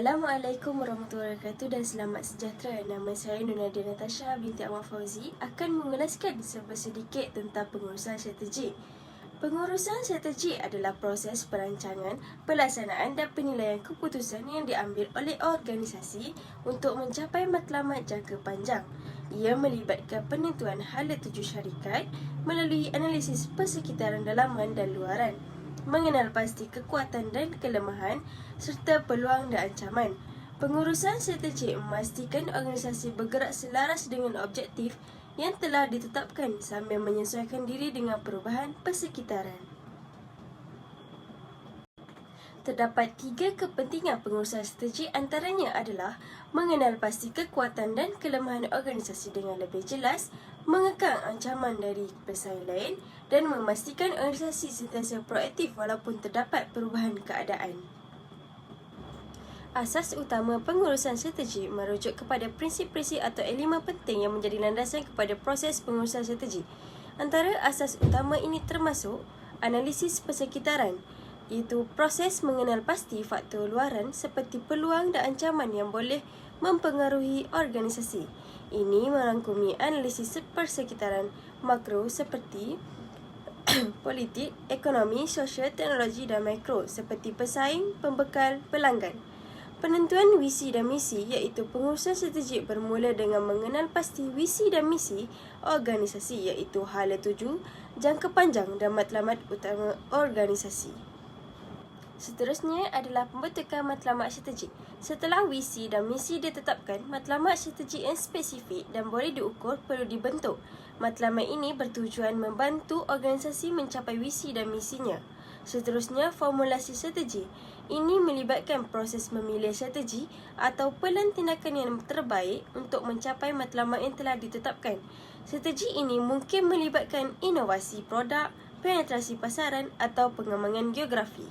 Assalamualaikum warahmatullahi wabarakatuh dan selamat sejahtera. Nama saya Nur Nadia Natasha binti Ahmad Fauzi akan mengulaskan sedikit tentang pengurusan strategi. Pengurusan strategi adalah proses perancangan, pelaksanaan dan penilaian keputusan yang diambil oleh organisasi untuk mencapai matlamat jangka panjang. Ia melibatkan penentuan hala tuju syarikat melalui analisis persekitaran dalaman dan luaran, mengenal pasti kekuatan dan kelemahan serta peluang dan ancaman. Pengurusan strategi memastikan organisasi bergerak selaras dengan objektif yang telah ditetapkan sambil menyesuaikan diri dengan perubahan persekitaran. Terdapat 3 kepentingan pengurusan strategi, antaranya adalah mengenal pasti kekuatan dan kelemahan organisasi dengan lebih jelas, mengekang ancaman dari pesaing lain dan memastikan organisasi sentiasa proaktif walaupun terdapat perubahan keadaan. Asas utama pengurusan strategi merujuk kepada prinsip-prinsip atau elemen penting yang menjadi landasan kepada proses pengurusan strategi. Antara asas utama ini termasuk analisis persekitaran, iaitu proses mengenal pasti faktor luaran seperti peluang dan ancaman yang boleh mempengaruhi organisasi. Ini merangkumi analisis persekitaran makro seperti politik, ekonomi, sosial, teknologi dan mikro seperti pesaing, pembekal, pelanggan. Penentuan visi dan misi, iaitu pengurusan strategi bermula dengan mengenal pasti visi dan misi organisasi, iaitu hala tuju, jangka panjang dan matlamat utama organisasi. Seterusnya adalah pembentukan matlamat strategi. Setelah visi dan misi ditetapkan, matlamat strategi yang spesifik dan boleh diukur perlu dibentuk. Matlamat ini bertujuan membantu organisasi mencapai visi dan misinya. Seterusnya, formulasi strategi. Ini melibatkan proses memilih strategi atau pelan tindakan yang terbaik untuk mencapai matlamat yang telah ditetapkan. Strategi ini mungkin melibatkan inovasi produk, penetrasi pasaran atau pengembangan geografi.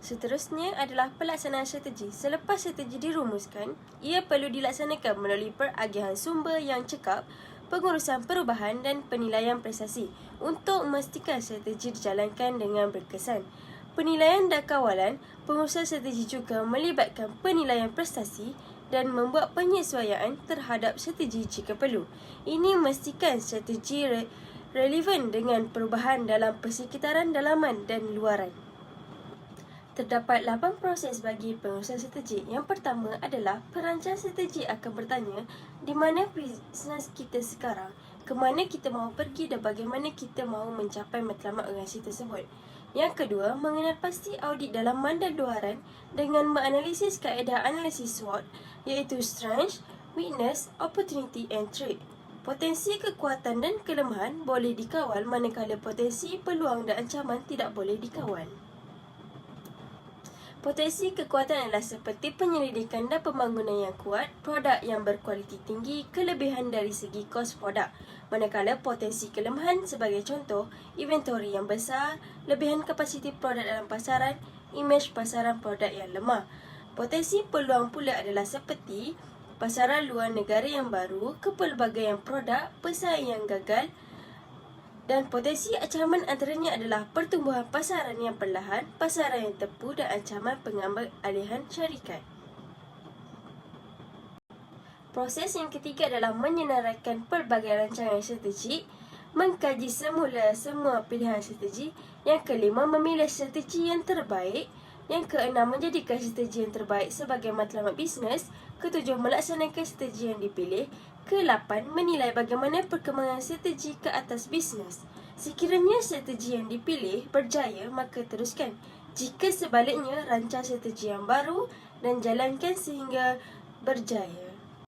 Seterusnya adalah pelaksanaan strategi. Selepas strategi dirumuskan, ia perlu dilaksanakan melalui peragihan sumber yang cekap, pengurusan perubahan dan penilaian prestasi untuk memastikan strategi dijalankan dengan berkesan. Penilaian dan kawalan, pengurusan strategi juga melibatkan penilaian prestasi dan membuat penyesuaian terhadap strategi jika perlu. Ini memastikan strategi relevan dengan perubahan dalam persekitaran dalaman dan luaran. Terdapat 8 proses bagi pengurusan strategi. Yang pertama adalah perancang strategi akan bertanya di mana bisnes kita sekarang, ke mana kita mahu pergi dan bagaimana kita mahu mencapai matlamat organisasi tersebut. Yang kedua, mengenal pasti audit dalaman dan luaran dengan menganalisis kaedah analisis SWOT, iaitu Strength, Weakness, Opportunity and Threat. Potensi, kekuatan dan kelemahan boleh dikawal manakala potensi, peluang dan ancaman tidak boleh dikawal. Potensi kekuatan adalah seperti penyelidikan dan pembangunan yang kuat, produk yang berkualiti tinggi, kelebihan dari segi kos produk. Manakala potensi kelemahan sebagai contoh, inventory yang besar, lebihan kapasiti produk dalam pasaran, imej pasaran produk yang lemah. Potensi peluang pula adalah seperti pasaran luar negara yang baru, kepelbagaian produk, pesaing yang gagal. Dan potensi ancaman antaranya adalah pertumbuhan pasaran yang perlahan, pasaran yang tepu dan ancaman pengambil alihan syarikat. Proses yang ketiga adalah menyenaraikan pelbagai rancangan strategi, mengkaji semula semua pilihan strategi. Yang kelima, memilih strategi yang terbaik. Yang keenam, menjadikan strategi yang terbaik sebagai matlamat bisnes. Ketujuh, melaksanakan strategi yang dipilih. Ke-8, menilai bagaimana perkembangan strategi ke atas bisnes. Sekiranya strategi yang dipilih berjaya, maka teruskan. Jika sebaliknya, rancang strategi yang baru dan jalankan sehingga berjaya.